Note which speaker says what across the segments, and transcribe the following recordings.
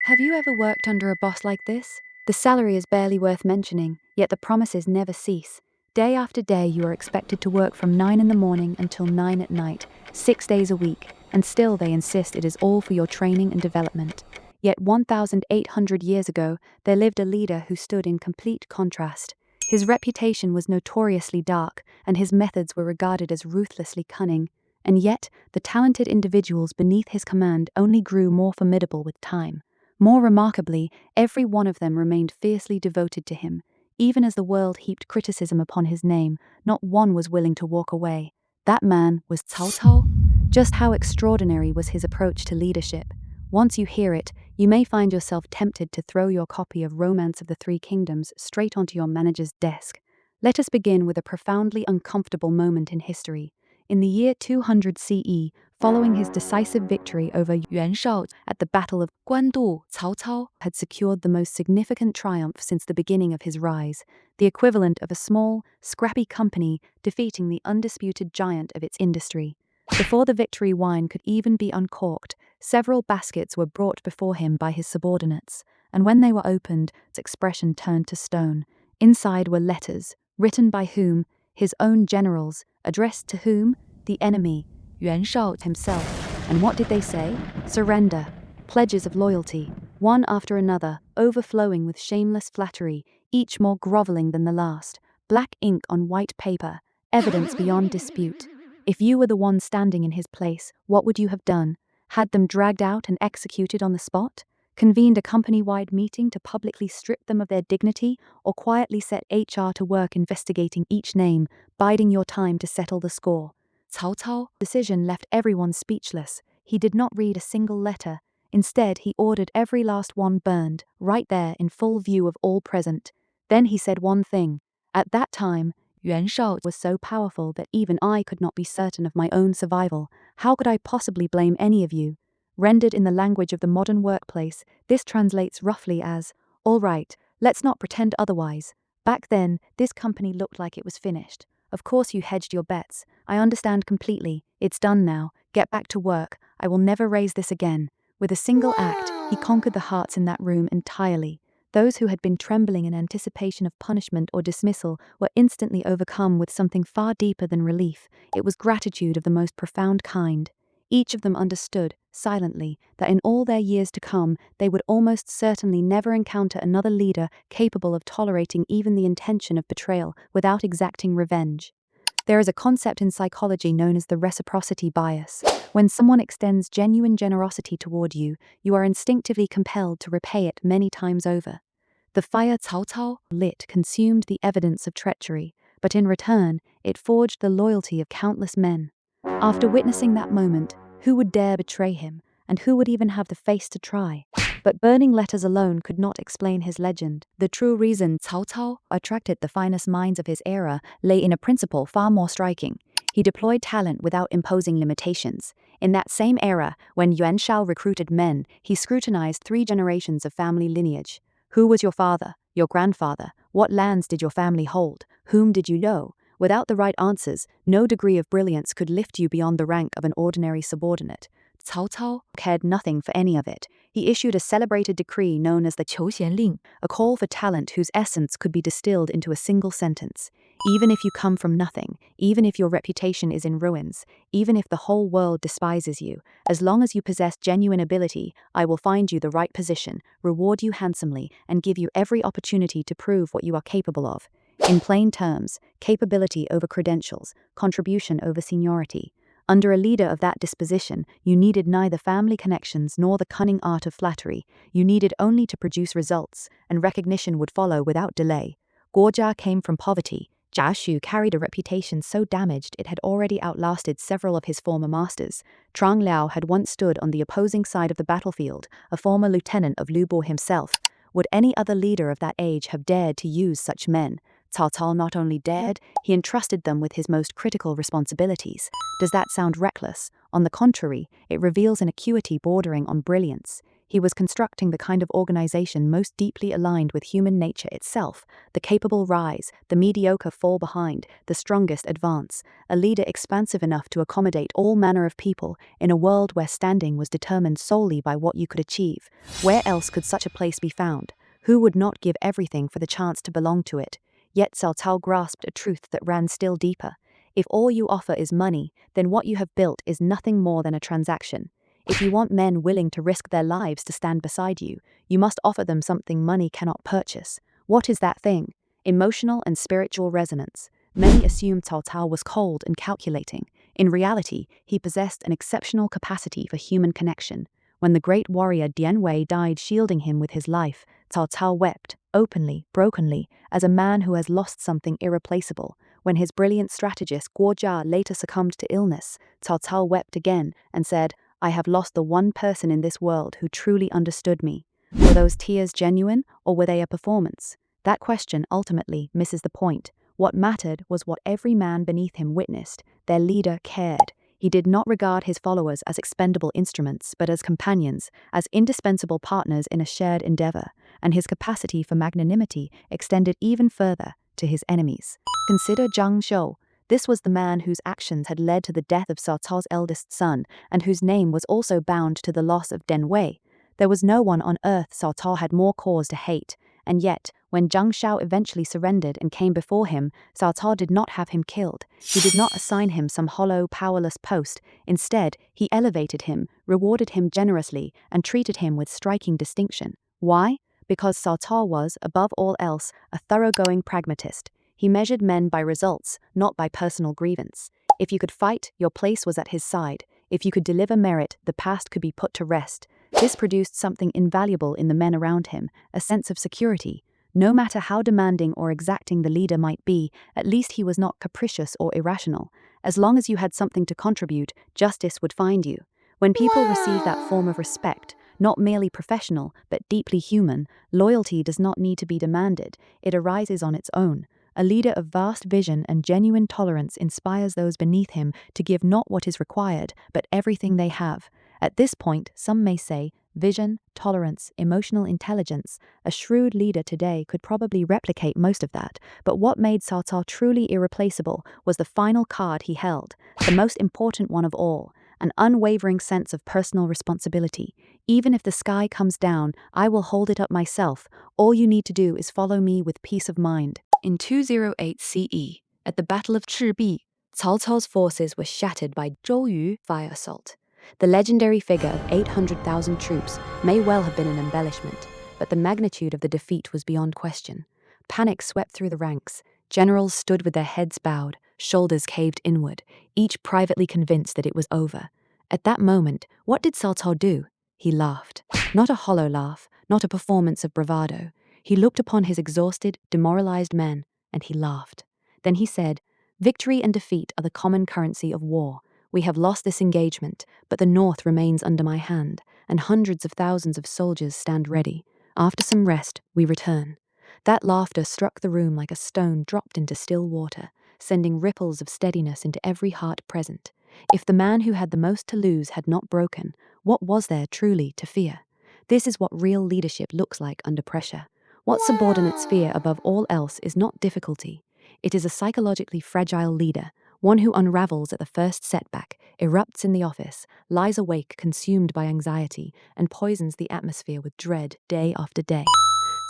Speaker 1: Have you ever worked under a boss like this? The salary is barely worth mentioning, yet the promises never cease. Day after day, you are expected to work from 9 in the morning until 9 at night, 6 days a week, and still they insist it is all for your training and development. Yet 1,800 years ago, there lived a leader who stood in complete contrast. His reputation was notoriously dark, and his methods were regarded as ruthlessly cunning. And yet, the talented individuals beneath his command only grew more formidable with time. More remarkably, every one of them remained fiercely devoted to him. Even as the world heaped criticism upon his name, not one was willing to walk away. That man was Cao Cao. Just how extraordinary was his approach to leadership. Once you hear it, you may find yourself tempted to throw your copy of Romance of the Three Kingdoms straight onto your manager's desk. Let us begin with a profoundly uncomfortable moment in history. In the year 200 CE, following his decisive victory over Yuan Shao at the Battle of Guandu, Cao Cao had secured the most significant triumph since the beginning of his rise, the equivalent of a small, scrappy company defeating the undisputed giant of its industry. Before the victory wine could even be uncorked, several baskets were brought before him by his subordinates, and when they were opened, its expression turned to stone. Inside were letters, written by whom? His own generals, addressed to whom? The enemy, Yuan Shao himself. And what did they say? Surrender. Pledges of loyalty, one after another, overflowing with shameless flattery, each more groveling than the last. Black ink on white paper, evidence beyond dispute. If you were the one standing in his place, what would you have done? Had them dragged out and executed on the spot? Convened a company-wide meeting to publicly strip them of their dignity, or quietly set HR to work investigating each name, biding your time to settle the score? Cao Cao's decision left everyone speechless. He did not read a single letter. Instead, he ordered every last one burned, right there in full view of all present. Then he said one thing. At that time, Yuan Shao was so powerful that even I could not be certain of my own survival. How could I possibly blame any of you? Rendered in the language of the modern workplace, this translates roughly as, all right, let's not pretend otherwise. Back then, this company looked like it was finished. Of course you hedged your bets. I understand completely. It's done now. Get back to work. I will never raise this again. With a single act, he conquered the hearts in that room entirely. Those who had been trembling in anticipation of punishment or dismissal were instantly overcome with something far deeper than relief. It was gratitude of the most profound kind. Each of them understood, silently, that in all their years to come, they would almost certainly never encounter another leader capable of tolerating even the intention of betrayal without exacting revenge. There is a concept in psychology known as the reciprocity bias. When someone extends genuine generosity toward you, you are instinctively compelled to repay it many times over. The fire Cao Cao lit consumed the evidence of treachery, but in return, it forged the loyalty of countless men. After witnessing that moment, who would dare betray him, and who would even have the face to try? But burning letters alone could not explain his legend. The true reason Cao Cao attracted the finest minds of his era lay in a principle far more striking. He deployed talent without imposing limitations. In that same era, when Yuan Shao recruited men, he scrutinized 3 generations of family lineage. Who was your father? Your grandfather? What lands did your family hold? Whom did you know? Without the right answers, no degree of brilliance could lift you beyond the rank of an ordinary subordinate. Cao Cao cared nothing for any of it. He issued a celebrated decree known as the Qiuxianling, a call for talent whose essence could be distilled into a single sentence. Even if you come from nothing, even if your reputation is in ruins, even if the whole world despises you, as long as you possess genuine ability, I will find you the right position, reward you handsomely, and give you every opportunity to prove what you are capable of. In plain terms, capability over credentials, contribution over seniority. Under a leader of that disposition, you needed neither family connections nor the cunning art of flattery. You needed only to produce results, and recognition would follow without delay. Guo Jia came from poverty. Jia Xu carried a reputation so damaged it had already outlasted several of his former masters. Trang Liao had once stood on the opposing side of the battlefield, a former lieutenant of Lu Bo himself. Would any other leader of that age have dared to use such men? Cao Cao not only dared, he entrusted them with his most critical responsibilities. Does that sound reckless? On the contrary, it reveals an acuity bordering on brilliance. He was constructing the kind of organization most deeply aligned with human nature itself: the capable rise, the mediocre fall behind, the strongest advance, a leader expansive enough to accommodate all manner of people in a world where standing was determined solely by what you could achieve. Where else could such a place be found? Who would not give everything for the chance to belong to it? Yet Cao Cao grasped a truth that ran still deeper. If all you offer is money, then what you have built is nothing more than a transaction. If you want men willing to risk their lives to stand beside you, you must offer them something money cannot purchase. What is that thing? Emotional and spiritual resonance. Many assumed Cao Cao was cold and calculating. In reality, he possessed an exceptional capacity for human connection. When the great warrior Dian Wei died shielding him with his life, Cao Cao wept, openly, brokenly, as a man who has lost something irreplaceable. When his brilliant strategist Guo Jia later succumbed to illness, Cao Cao wept again and said, "I have lost the one person in this world who truly understood me." Were those tears genuine, or were they a performance? That question ultimately misses the point. What mattered was what every man beneath him witnessed. Their leader cared. He did not regard his followers as expendable instruments, but as companions, as indispensable partners in a shared endeavor, and his capacity for magnanimity extended even further to his enemies. Consider Zhang Shou. This was the man whose actions had led to the death of Cao Cao's eldest son, and whose name was also bound to the loss of Dian Wei. There was no one on earth Cao Cao had more cause to hate, and yet, when Zhang Shao eventually surrendered and came before him, Cao Cao did not have him killed. He did not assign him some hollow, powerless post. Instead, he elevated him, rewarded him generously, and treated him with striking distinction. Why? Because Cao Cao was, above all else, a thoroughgoing pragmatist. He measured men by results, not by personal grievance. If you could fight, your place was at his side. If you could deliver merit, the past could be put to rest. This produced something invaluable in the men around him, a sense of security. No matter how demanding or exacting the leader might be, at least he was not capricious or irrational. As long as you had something to contribute, justice would find you. When people receive that form of respect, not merely professional, but deeply human, loyalty does not need to be demanded. It arises on its own. A leader of vast vision and genuine tolerance inspires those beneath him to give not what is required, but everything they have. At this point, some may say, vision, tolerance, emotional intelligence. A shrewd leader today could probably replicate most of that, but what made Cao Cao truly irreplaceable was the final card he held, the most important one of all: an unwavering sense of personal responsibility. Even if the sky comes down, I will hold it up myself. All you need to do is follow me with peace of mind. In 208 CE, at the Battle of Chibi, Cao Cao's forces were shattered by Zhou Yu fire assault. The legendary figure of 800,000 troops may well have been an embellishment, but the magnitude of the defeat was beyond question. Panic swept through the ranks. Generals stood with their heads bowed, shoulders caved inward, each privately convinced that it was over. At that moment, what did Cao Cao do? He laughed. Not a hollow laugh, not a performance of bravado. He looked upon his exhausted, demoralized men, and he laughed. Then he said, "Victory and defeat are the common currency of war. We have lost this engagement, but the North remains under my hand, and hundreds of thousands of soldiers stand ready. After some rest, we return." That laughter struck the room like a stone dropped into still water, sending ripples of steadiness into every heart present. If the man who had the most to lose had not broken, what was there truly to fear? This is what real leadership looks like under pressure. What subordinates fear above all else is not difficulty. It is a psychologically fragile leader, one who unravels at the first setback, erupts in the office, lies awake consumed by anxiety, and poisons the atmosphere with dread day after day.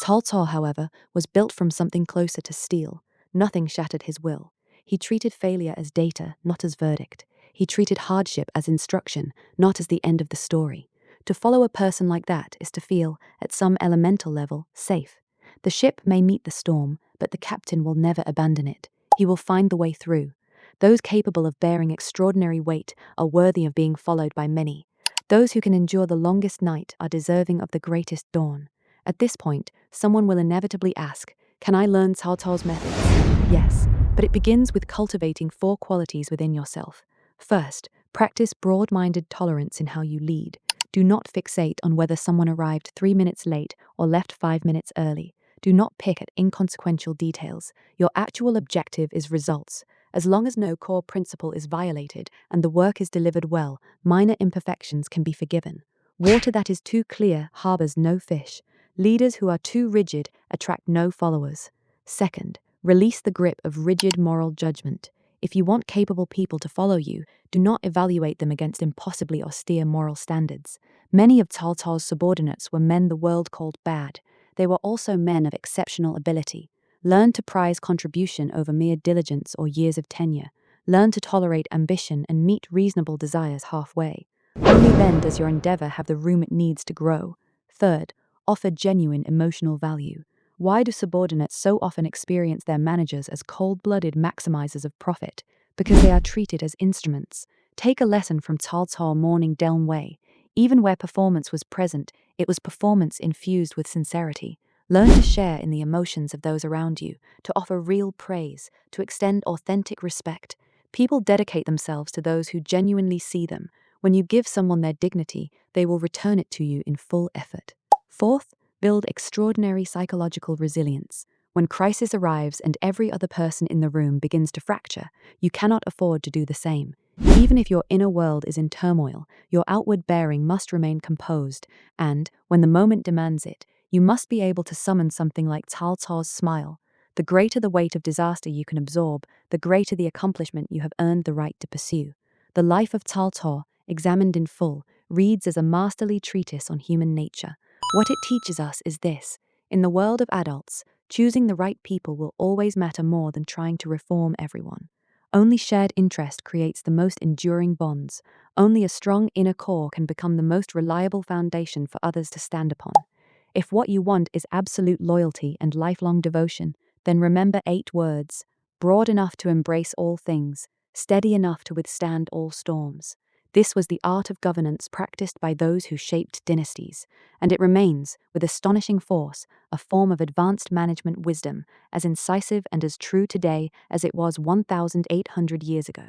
Speaker 1: Cao Cao, however, was built from something closer to steel. Nothing shattered his will. He treated failure as data, not as verdict. He treated hardship as instruction, not as the end of the story. To follow a person like that is to feel, at some elemental level, safe. The ship may meet the storm, but the captain will never abandon it. He will find the way through. Those capable of bearing extraordinary weight are worthy of being followed by many. Those who can endure the longest night are deserving of the greatest dawn. At this point, someone will inevitably ask, can I learn Cao Cao's methods? Yes, but it begins with cultivating 4 qualities within yourself. First, practice broad-minded tolerance in how you lead. Do not fixate on whether someone arrived 3 minutes late or left 5 minutes early. Do not pick at inconsequential details. Your actual objective is results. As long as no core principle is violated and the work is delivered well, minor imperfections can be forgiven. Water that is too clear harbors no fish. Leaders who are too rigid attract no followers. Second, release the grip of rigid moral judgment. If you want capable people to follow you, do not evaluate them against impossibly austere moral standards. Many of Cao Cao's subordinates were men the world called bad. They were also men of exceptional ability. Learn to prize contribution over mere diligence or years of tenure. Learn to tolerate ambition and meet reasonable desires halfway. Only then does your endeavor have the room it needs to grow. Third, offer genuine emotional value. Why do subordinates so often experience their managers as cold-blooded maximizers of profit? Because they are treated as instruments. Take a lesson from Cao Cao mourning Delm Wei. Even where performance was present, it was performance infused with sincerity. Learn to share in the emotions of those around you, to offer real praise, to extend authentic respect. People dedicate themselves to those who genuinely see them. When you give someone their dignity, they will return it to you in full effort. Fourth, build extraordinary psychological resilience. When crisis arrives and every other person in the room begins to fracture, you cannot afford to do the same. Even if your inner world is in turmoil, your outward bearing must remain composed, and, when the moment demands it, you must be able to summon something like Cao Cao's smile. The greater the weight of disaster you can absorb, the greater the accomplishment you have earned the right to pursue. The life of Cao Cao, examined in full, reads as a masterly treatise on human nature. What it teaches us is this: in the world of adults, choosing the right people will always matter more than trying to reform everyone. Only shared interest creates the most enduring bonds. Only a strong inner core can become the most reliable foundation for others to stand upon. If what you want is absolute loyalty and lifelong devotion, then remember 8 words: broad enough to embrace all things, steady enough to withstand all storms. This was the art of governance practiced by those who shaped dynasties, and it remains, with astonishing force, a form of advanced management wisdom, as incisive and as true today as it was 1,800 years ago.